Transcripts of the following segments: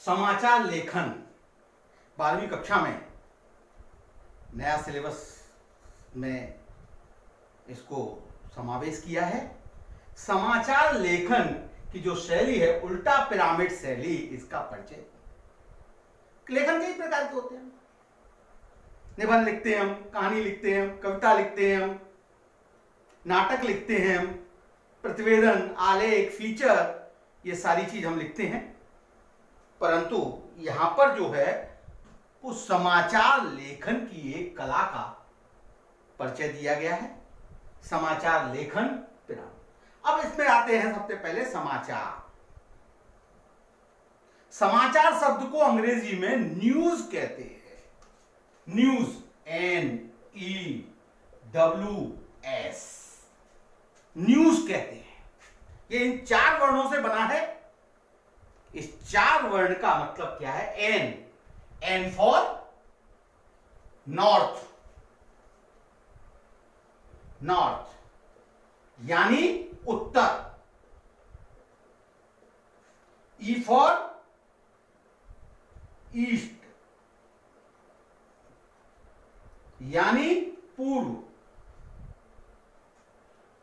समाचार लेखन 12वीं कक्षा में नया सिलेबस में इसको समावेश किया है। समाचार लेखन की जो शैली है उल्टा पिरामिड शैली, इसका परिचय। लेखन कई प्रकार के होते हैं। निबंध लिखते हैं हम, कहानी लिखते हैं हम, कविता लिखते हैं हम, नाटक लिखते हैं हम, प्रतिवेदन, आलेख, फीचर, ये सारी चीज हम लिखते हैं। परंतु यहां पर जो है वो समाचार लेखन की एक कला का परिचय दिया गया है। समाचार लेखन पिरामिड। अब इसमें आते हैं सबसे पहले समाचार। समाचार शब्द को अंग्रेजी में न्यूज कहते हैं। न्यूज, NEWS, न्यूज कहते हैं। ये इन 4 वर्णों से बना है। इस 4 वर्ण का मतलब क्या है? N फॉर नॉर्थ, नॉर्थ यानी उत्तर। E फॉर ईस्ट यानी पूर्व।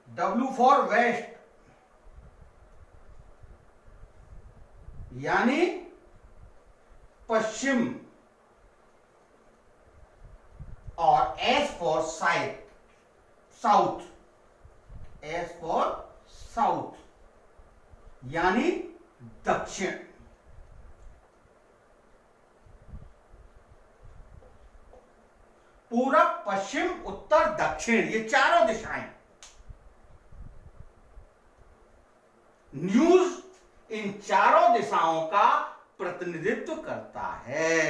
W फॉर वेस्ट यानी पश्चिम। और S for south, S for south यानी दक्षिण। पूरब, पश्चिम, उत्तर, दक्षिण, ये चारों दिशाएं। न्यूज इन चारों दिशाओं का प्रतिनिधित्व करता है।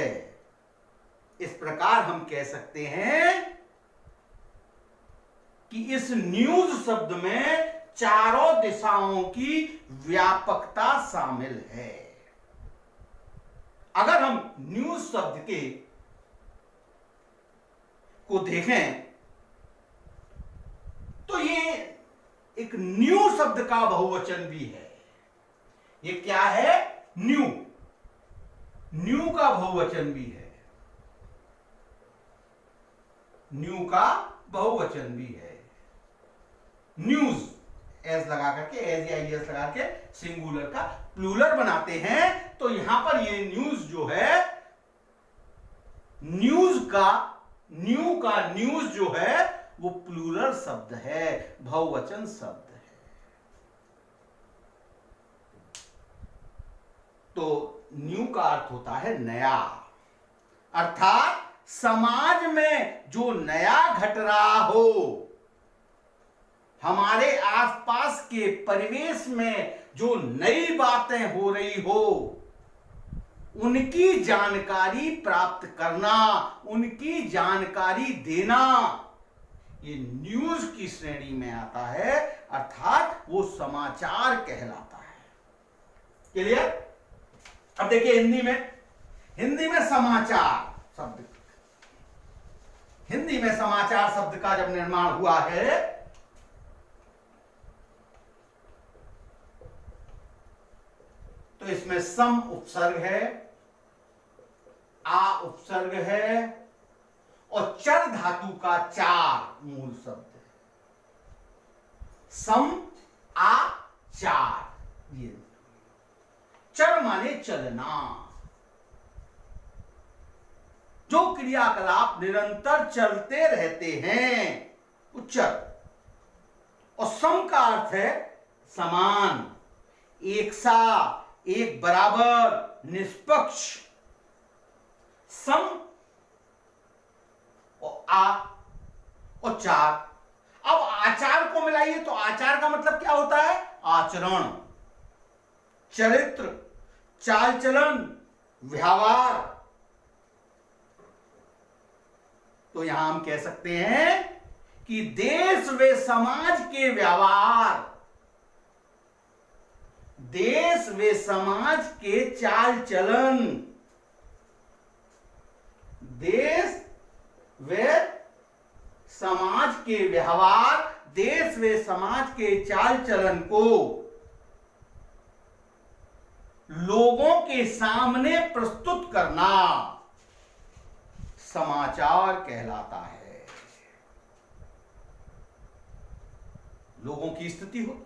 इस प्रकार हम कह सकते हैं कि इस न्यूज शब्द में चारों दिशाओं की व्यापकता शामिल है। अगर हम न्यूज शब्द को देखें तो ये एक न्यू शब्द का बहुवचन भी है। ये क्या है? न्यू, न्यू का बहुवचन भी है। न्यू का बहुवचन भी है। न्यूज एस लगा करके, एस या एस लगा के सिंगुलर का प्लूरल बनाते हैं। तो यहां पर ये न्यूज जो है, न्यूज का न्यूज जो है वो प्लूरल शब्द है, बहुवचन शब्द है। तो न्यू का अर्थ होता है नया, अर्थात समाज में जो नया घट रहा हो, हमारे आसपास के परिवेश में जो नई बातें हो रही हो, उनकी जानकारी प्राप्त करना, उनकी जानकारी देना, ये न्यूज की श्रेणी में आता है, अर्थात वो समाचार कहलाता है। क्लियर? अब देखिए हिंदी में समाचार शब्द, हिंदी में समाचार शब्द का जब निर्माण हुआ है तो इसमें सम उपसर्ग है, आ उपसर्ग है और चर धातु का 4 मूल शब्द है। सम, आ, चार। ये चर माने चलना, जो क्रियाकलाप निरंतर चलते रहते हैं वो चर। और सम का अर्थ है समान, एक सा, एक बराबर, निष्पक्ष। सम और आ और चार। अब आचार को मिलाइए तो आचार का मतलब क्या होता है? आचरण, चरित्र, चाल चलन, व्यवहार। तो यहां हम कह सकते हैं कि देश व समाज के व्यवहार, देश व समाज के चाल चलन, देश व समाज के व्यवहार, देश व समाज के चाल चलन को लोगों के सामने प्रस्तुत करना समाचार कहलाता है। लोगों की स्थिति हो,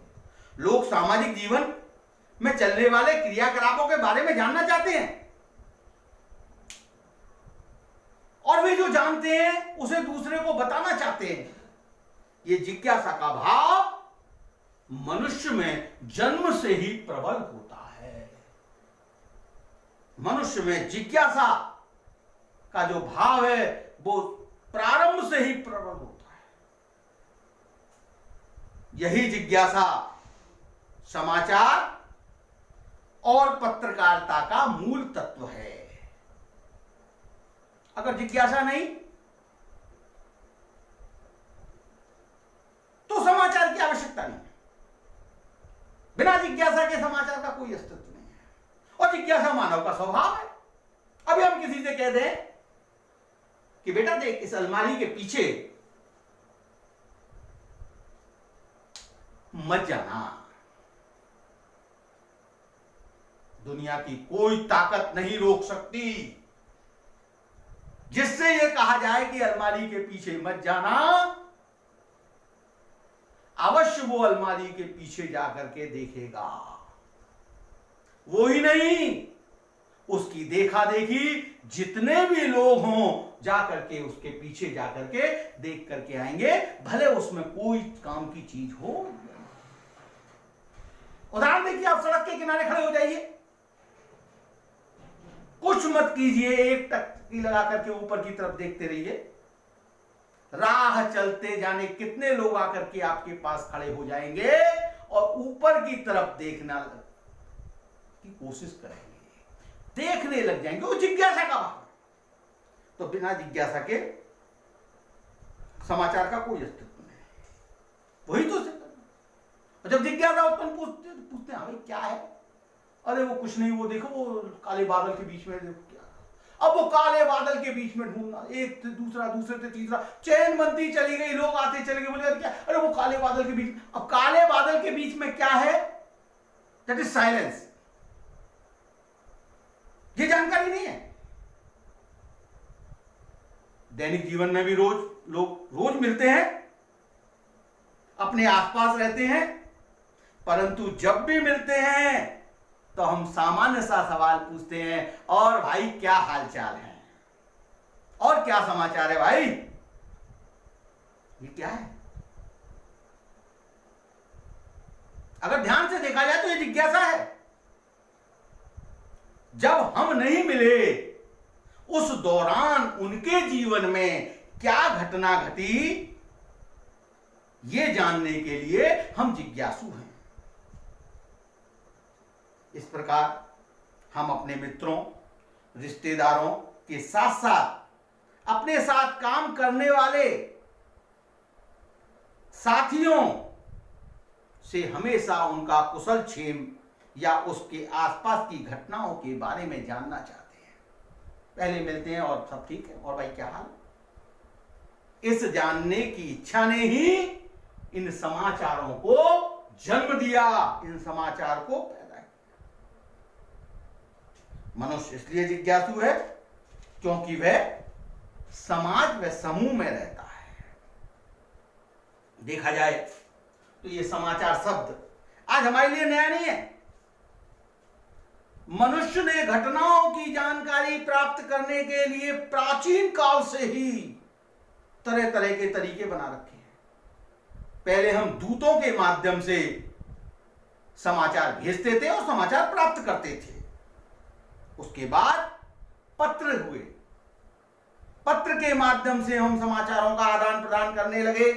लोग सामाजिक जीवन में चलने वाले क्रियाकलापों के बारे में जानना चाहते हैं, और वे जो जानते हैं उसे दूसरे को बताना चाहते हैं। ये जिज्ञासा का भाव मनुष्य में जन्म से ही प्रबल होता है। मनुष्य में जिज्ञासा का जो भाव है वो प्रारंभ से ही प्रबल होता है। यही जिज्ञासा समाचार और पत्रकारिता का मूल तत्व है। अगर जिज्ञासा नहीं तो समाचार की आवश्यकता नहीं है। बिना जिज्ञासा के समाचार का कोई अस्तित्व नहीं है, और जिज्ञासा मानव का स्वभाव है। अभी हम किसी से कह दें कि बेटा देख, इस अलमारी के पीछे मत जाना, दुनिया की कोई ताकत नहीं रोक सकती जिससे यह कहा जाए कि अलमारी के पीछे मत जाना। अवश्य वो अलमारी के पीछे जाकर के देखेगा। वो ही नहीं, उसकी देखा देखी जितने भी लोग हों जाकर के उसके पीछे जाकर के देख करके आएंगे, भले उसमें कोई काम की चीज हो। उदाहरण देखिए, आप सड़क के किनारे खड़े हो जाइए, कुछ मत कीजिए, एक टकटकी लगा करके ऊपर की तरफ देखते रहिए। राह चलते जाने कितने लोग आकर के आपके पास खड़े हो जाएंगे और ऊपर की तरफ देखना की कोशिश करेंगे, देखने लग जाएंगे। वो जिज्ञासा का भाव। तो बिना जिज्ञासा के समाचार का कोई अस्तित्व नहीं। वही तो और जब जिज्ञासा उत्पन्न पूछते हैं, हाँ भाई क्या है? अरे वो कुछ नहीं, वो देखो वो काले बादल के बीच में देखो क्या। अब वो काले बादल के बीच में ढूंढना, एक से दूसरा, दूसरे से तीसरा, चैन बनती चली गई, लोग आते चले गए, बोले क्या? अरे वो काले बादल के बीच। अब काले बादल के बीच में क्या है? That is silence. ये जानकारी नहीं है। दैनिक जीवन में भी लोग रोज मिलते हैं, अपने आसपास रहते हैं, परंतु जब भी मिलते हैं तो हम सामान्य सा सवाल पूछते हैं, और भाई क्या हालचाल है, और क्या समाचार है भाई? ये क्या है? अगर ध्यान से देखा जाए तो ये जिज्ञासा है। जब हम नहीं मिले उस दौरान उनके जीवन में क्या घटना घटी, ये जानने के लिए हम जिज्ञासु हैं। इस प्रकार हम अपने मित्रों, रिश्तेदारों के साथ साथ अपने साथ काम करने वाले साथियों से हमेशा उनका कुशल क्षेम या उसके आसपास की घटनाओं के बारे में जानना चाहते हैं। पहले मिलते हैं और सब ठीक है, और भाई क्या हाल? इस जानने की इच्छा ने ही इन समाचारों को जन्म दिया, इन समाचार को पैदा किया। मनुष्य इसलिए जिज्ञासु है क्योंकि वह समाज व समूह में रहता है। देखा जाए तो ये समाचार शब्द आज हमारे लिए नया नहीं है। मनुष्य ने घटनाओं की जानकारी प्राप्त करने के लिए प्राचीन काल से ही तरह तरह के तरीके बना रखे हैं। पहले हम दूतों के माध्यम से समाचार भेजते थे और समाचार प्राप्त करते थे। उसके बाद पत्र हुए, पत्र के माध्यम से हम समाचारों का आदान प्रदान करने लगे।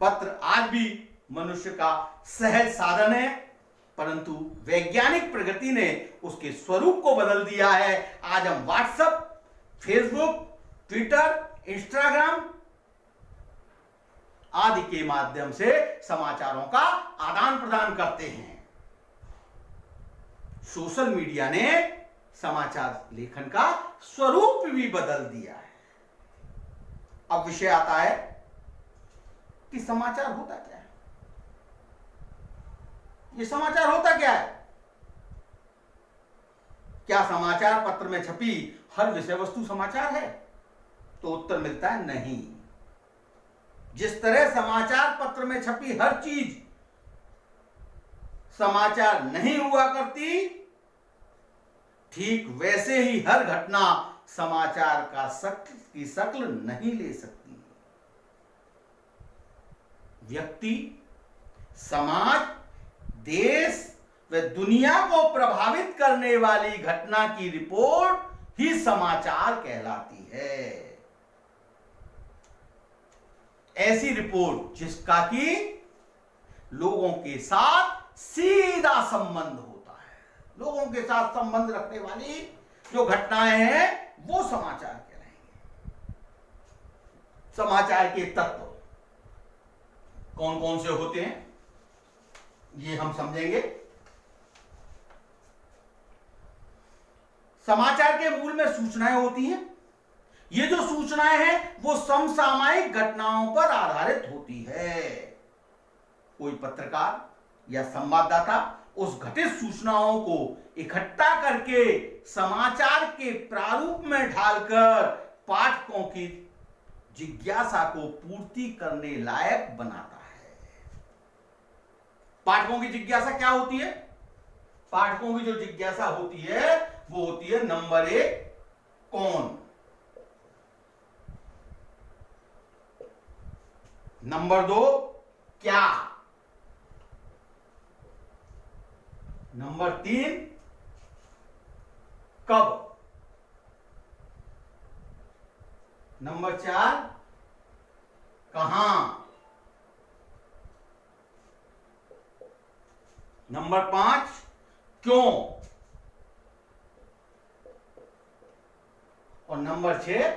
पत्र आज भी मनुष्य का सहज साधन है, परंतु वैज्ञानिक प्रगति ने उसके स्वरूप को बदल दिया है। आज हम व्हाट्सएप, फेसबुक, ट्विटर, इंस्टाग्राम आदि के माध्यम से समाचारों का आदान प्रदान करते हैं। सोशल मीडिया ने समाचार लेखन का स्वरूप भी बदल दिया है। अब विषय आता है कि समाचार होता क्या है। ये समाचार होता क्या है? क्या समाचार पत्र में छपी हर विषय वस्तु समाचार है? तो उत्तर मिलता है नहीं। जिस तरह समाचार पत्र में छपी हर चीज समाचार नहीं हुआ करती, ठीक वैसे ही हर घटना समाचार की शक्ल नहीं ले सकती। व्यक्ति, समाज, देश व दुनिया को प्रभावित करने वाली घटना की रिपोर्ट ही समाचार कहलाती है। ऐसी रिपोर्ट जिसका कि लोगों के साथ सीधा संबंध होता है, लोगों के साथ संबंध रखने वाली जो घटनाएं हैं वो समाचार कहलाएंगे। समाचार के तत्व कौन कौन से होते हैं ये हम समझेंगे। समाचार के मूल में सूचनाएं होती हैं। ये जो सूचनाएं हैं वो समसामयिक घटनाओं पर आधारित होती है। कोई पत्रकार या संवाददाता उस घटित सूचनाओं को इकट्ठा करके समाचार के प्रारूप में ढालकर पाठकों की जिज्ञासा को पूर्ति करने लायक बनाता है। पाठकों की जिज्ञासा क्या होती है? पाठकों की जो जिज्ञासा होती है वो होती है नंबर 1 कौन, नंबर 2 क्या, नंबर 3 कब, नंबर 4 कहां, नंबर 5 क्यों और नंबर 6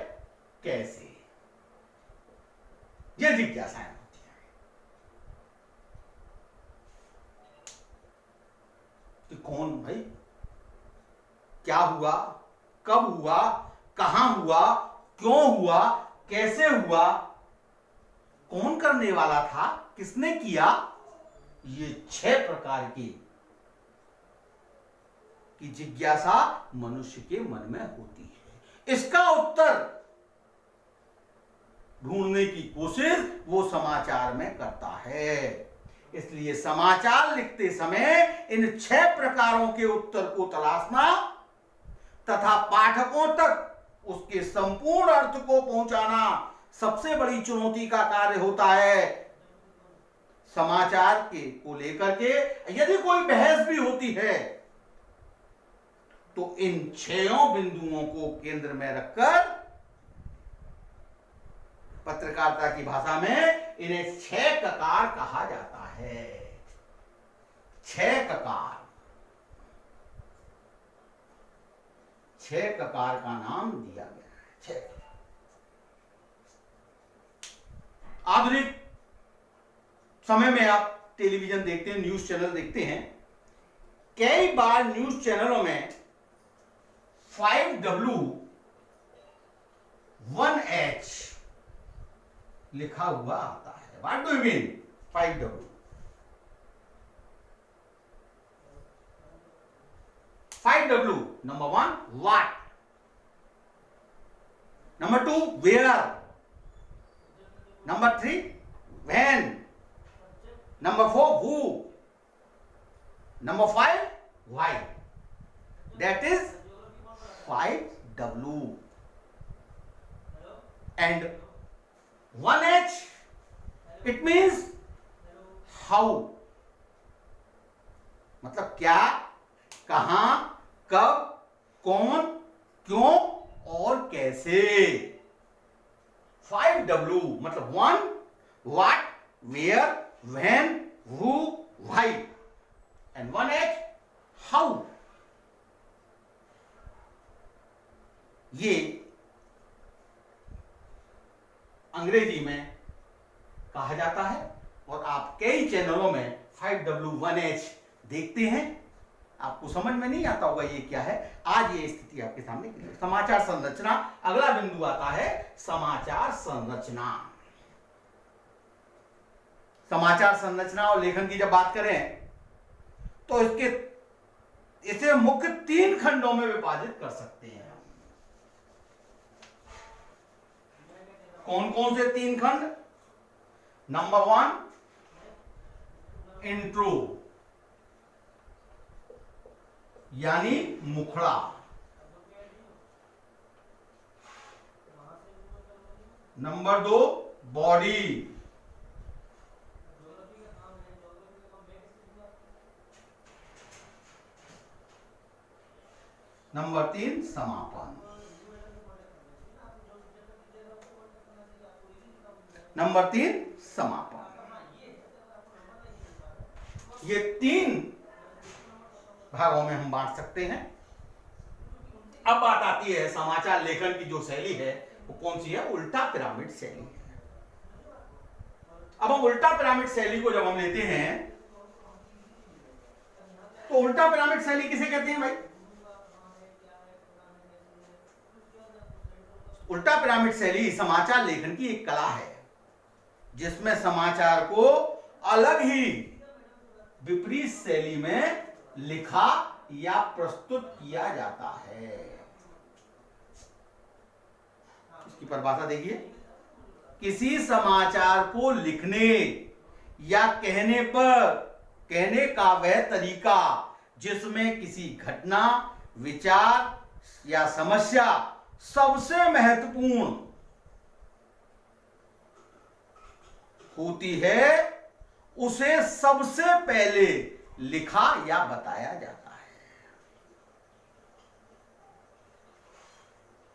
कैसे। ये जिज्ञासाएं होती हैं कि कौन भाई, क्या हुआ, कब हुआ, कहां हुआ, क्यों हुआ, कैसे हुआ, कौन करने वाला था, किसने किया। ये 6 प्रकार की जिज्ञासा मनुष्य के मन में होती है। इसका उत्तर ढूंढने की कोशिश वो समाचार में करता है। इसलिए समाचार लिखते समय इन 6 प्रकारों के उत्तर को तलाशना तथा पाठकों तक उसके संपूर्ण अर्थ को पहुंचाना सबसे बड़ी चुनौती का कार्य होता है। समाचार को लेकर के यदि कोई बहस भी होती है तो इन 6 बिंदुओं को केंद्र में रखकर पत्रकारिता की भाषा में इन्हें 6 ककार कहा जाता है। 6 ककार, 6 ककार का नाम दिया गया है। 6 आधुनिक समय में आप टेलीविजन देखते हैं, न्यूज चैनल देखते हैं। कई बार न्यूज चैनलों में 5W 1H लिखा हुआ आता है। What do you mean 5W? 5W, number 1 what, number 2 where, number 3 when, number 4 who, number 5 why. That is 5W. And 1H, it means how, मतलब क्या, कहां, कब, कौन, क्यों और कैसे। 5W मतलब 1 what, where, when, who, why. And 1H how. ये अंग्रेजी में कहा जाता है और आप कई चैनलों में 5W 1H देखते हैं। आपको समझ में नहीं आता होगा ये क्या है। आज ये स्थिति आपके सामने क्लियर। समाचार संरचना, अगला बिंदु आता है समाचार संरचना। समाचार संरचना और लेखन की जब बात करें तो इसे मुख्य 3 खंडों में विभाजित कर सकते हैं। कौन कौन से 3 खंड? नंबर 1 इंट्रो यानी मुखड़ा। Number 2 body. नंबर 3 समापन। नंबर 3 समापन। ये 3 भागों में हम बांट सकते हैं। अब बात आती है समाचार लेखन की जो शैली है वो कौन सी है? उल्टा पिरामिड शैली है। अब हम उल्टा पिरामिड शैली को जब हम लेते हैं तो उल्टा पिरामिड शैली किसे कहते हैं भाई? उल्टा पिरामिड शैली समाचार लेखन की एक कला है जिसमें समाचार को अलग ही विपरीत शैली में लिखा या प्रस्तुत किया जाता है। इसकी परिभाषा देखिए। किसी समाचार को लिखने या कहने का वह तरीका जिसमें किसी घटना, विचार या समस्या सबसे महत्वपूर्ण होती है उसे सबसे पहले लिखा या बताया जाता है।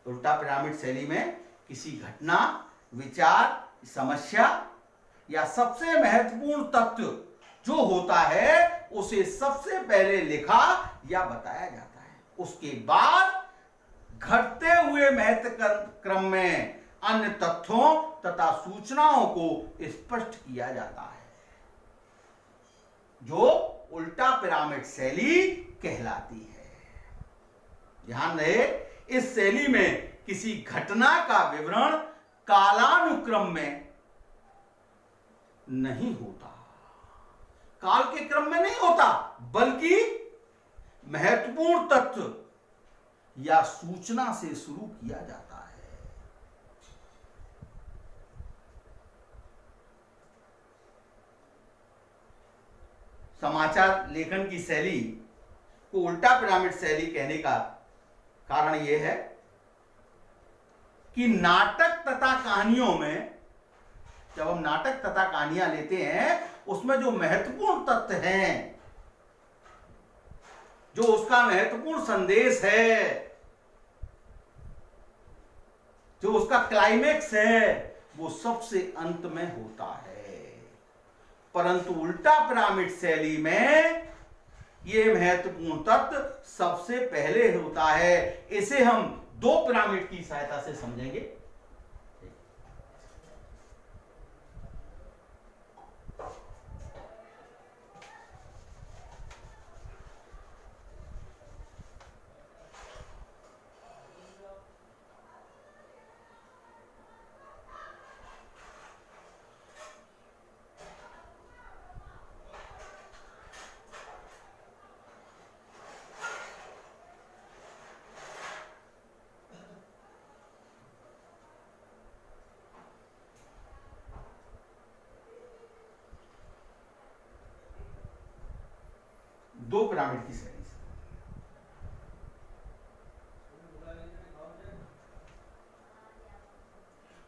उल्टा पिरामिड शैली में किसी घटना, विचार, समस्या या सबसे महत्वपूर्ण तत्व जो होता है उसे सबसे पहले लिखा या बताया जाता है। उसके बाद घटते हुए महत्व क्रम में अन्य तथ्यों तथा सूचनाओं को स्पष्ट किया जाता है, जो उल्टा पिरामिड शैली कहलाती है। ध्यान रहे, इस शैली में किसी घटना का विवरण कालानुक्रम में नहीं होता, काल के क्रम में नहीं होता, बल्कि महत्वपूर्ण तत्व या सूचना से शुरू किया जाता है। समाचार लेखन की शैली को उल्टा पिरामिड शैली कहने का कारण यह है कि नाटक तथा कहानियों में, जब हम नाटक तथा कहानियां लेते हैं, उसमें जो महत्वपूर्ण तथ्य हैं, जो उसका महत्वपूर्ण संदेश है, जो उसका क्लाइमेक्स है, वो सबसे अंत में होता है। परंतु उल्टा पिरामिड शैली में यह महत्वपूर्ण तत्व सबसे पहले होता है। इसे हम 2 पिरामिड की सहायता से समझेंगे। दो पिरामिड की शैली से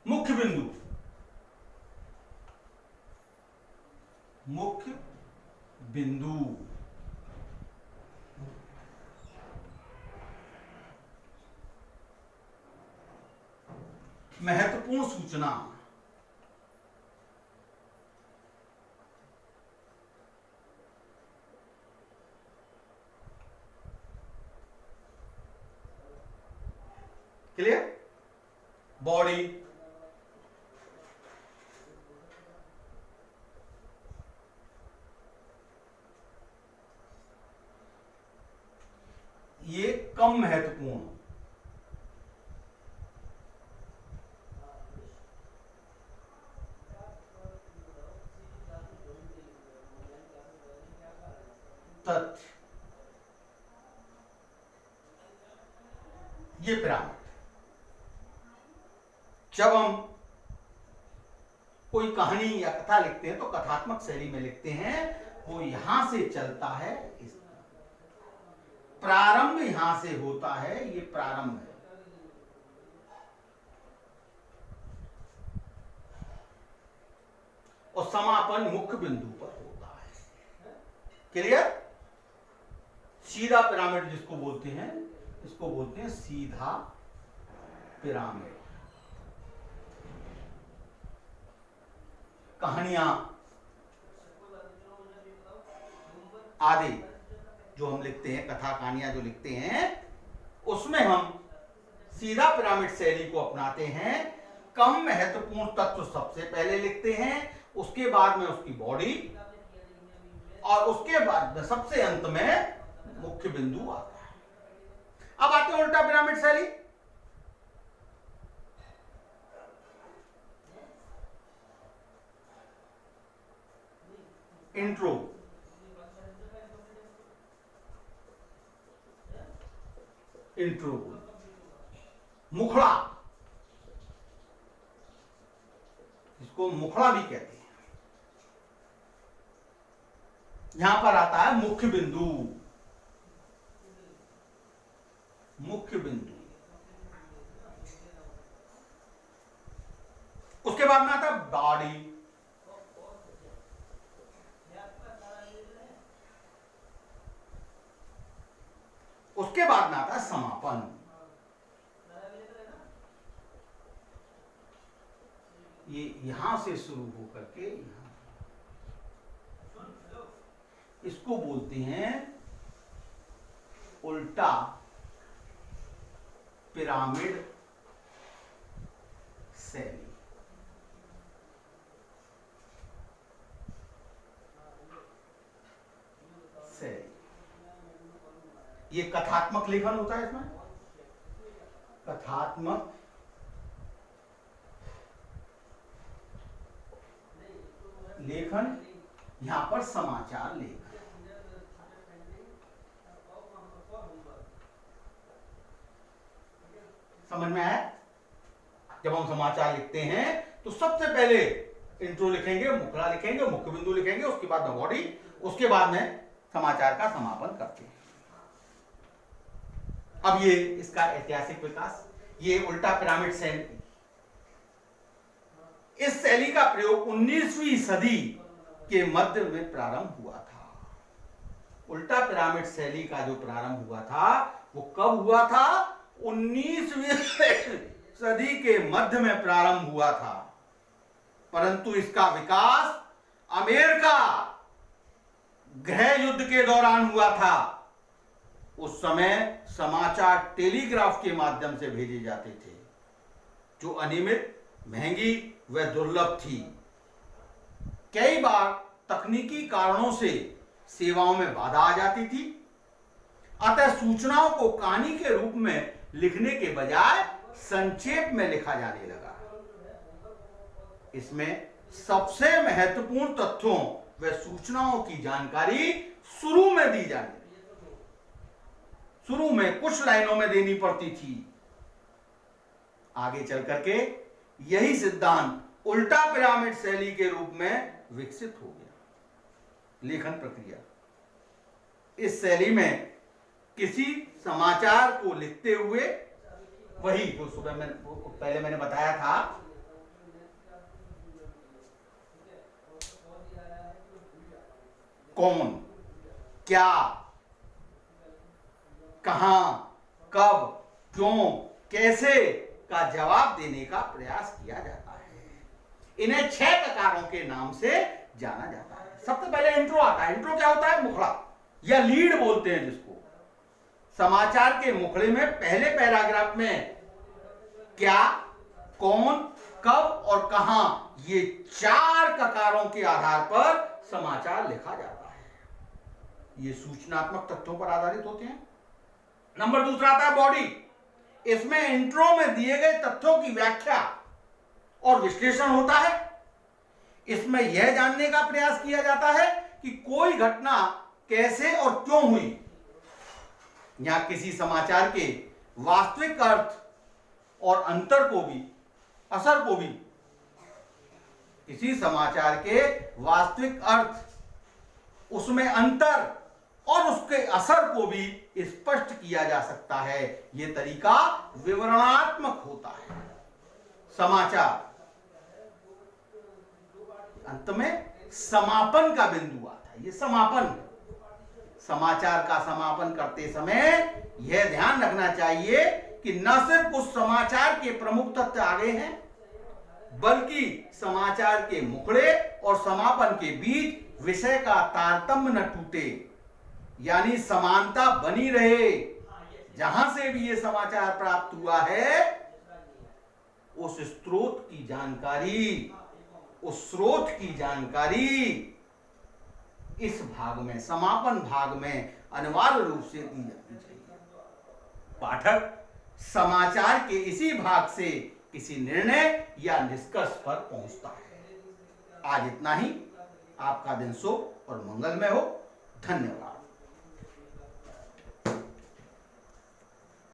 मुख्य बिंदु, मुख्य बिंदु, महत्वपूर्ण सूचना, क्लियर? बॉडी, ये कम महत्वपूर्ण, सत्य, ये पिरामिड। जब हम कोई कहानी या कथा लिखते हैं तो कथात्मक शैली में लिखते हैं, वो यहां से चलता है, प्रारंभ यहां से होता है, ये प्रारंभ है। और समापन मुख्य बिंदु पर होता है। क्लियर? सीधा पिरामिड जिसको बोलते हैं, इसको बोलते हैं सीधा पिरामिड। कहानियां आदि जो हम लिखते हैं, कथा कहानियां जो लिखते हैं, उसमें हम सीधा पिरामिड शैली को अपनाते हैं। कम महत्वपूर्ण तत्व सबसे पहले लिखते हैं, उसके बाद में उसकी बॉडी, और उसके बाद में सबसे अंत में मुख्य बिंदु आता है। अब आते हैं उल्टा पिरामिड शैली। इंट्रो, इंट्रो, मुखड़ा, इसको मुखड़ा भी कहते हैं। यहां पर आता है मुख्य बिंदु, मुख्य बिंदु। उसके बाद में आता है बॉडी, उसके बाद में आता है समापन। ये यहां से शुरू होकर के यहां, इसको बोलते हैं उल्टा पिरामिड शैली। ये कथात्मक लेखन होता है। इसमें कथात्मक लेखन, यहां पर समाचार लेखन। समझ में आया? जब हम समाचार लिखते हैं तो सबसे पहले इंट्रो लिखेंगे, मुखड़ा लिखेंगे, मुख्य बिंदु लिखेंगे, उसके बाद में बॉडी, उसके बाद में समाचार का समापन करते हैं। अब ये इसका ऐतिहासिक विकास, ये उल्टा पिरामिड शैली, इस शैली का प्रयोग 19वीं सदी के मध्य में प्रारंभ हुआ था। उल्टा पिरामिड शैली का जो प्रारंभ हुआ था वो कब हुआ था? 19वीं सदी के मध्य में प्रारंभ हुआ था, परंतु इसका विकास अमेरिका गृह युद्ध के दौरान हुआ था। उस समय समाचार टेलीग्राफ के माध्यम से भेजे जाते थे, जो अनियमित, महंगी व दुर्लभ थी। कई बार तकनीकी कारणों से सेवाओं में बाधा आ जाती थी, अतः सूचनाओं को कहानी के रूप में लिखने के बजाय संक्षेप में लिखा जाने लगा। इसमें सबसे महत्वपूर्ण तथ्यों व सूचनाओं की जानकारी शुरू में दी जानी, शुरू में कुछ लाइनों में देनी पड़ती थी। आगे चल करके यही सिद्धांत उल्टा पिरामिड शैली के रूप में विकसित हो गया। लेखन प्रक्रिया, इस शैली में किसी समाचार को लिखते हुए, वही जो सुबह में पहले मैंने बताया था, कौन, क्या, कहां, कब, क्यों, कैसे का जवाब देने का प्रयास किया जाता है। इन्हें 6 प्रकारों के नाम से जाना जाता है। सबसे पहले इंट्रो आता है। इंट्रो क्या होता है? मुखड़ा या लीड बोलते हैं जिसको। समाचार के मुखड़े में पहले पैराग्राफ में क्या, कौन, कब और कहां, ये 4 ककारों के आधार पर समाचार लिखा जाता है। ये सूचनात्मक तथ्यों पर आधारित होते हैं। नंबर दूसरा आता है बॉडी। इसमें इंट्रो में दिए गए तथ्यों की व्याख्या और विश्लेषण होता है। इसमें यह जानने का प्रयास किया जाता है कि कोई घटना कैसे और क्यों हुई, या किसी समाचार के वास्तविक अर्थ और अंतर को भी, असर को भी, किसी समाचार के वास्तविक अर्थ, उसमें अंतर और उसके असर को भी स्पष्ट किया जा सकता है। यह तरीका विवरणात्मक होता है। समाचार अंत में समापन का बिंदु आता है। यह समापन, समाचार का समापन करते समय यह ध्यान रखना चाहिए कि न सिर्फ उस समाचार के प्रमुख तथ्य आगे हैं, बल्कि समाचार के मुखड़े और समापन के बीच विषय का तारतम्य न टूटे, यानी समानता बनी रहे। जहां से भी यह समाचार प्राप्त हुआ है, उस स्रोत की जानकारी, उस स्रोत की जानकारी इस भाग में, समापन भाग में अनिवार्य रूप से दी जानी चाहिए। पाठक समाचार के इसी भाग से किसी निर्णय या निष्कर्ष पर पहुंचता है। आज इतना ही। आपका दिन शुभ और मंगलमय हो। धन्यवाद।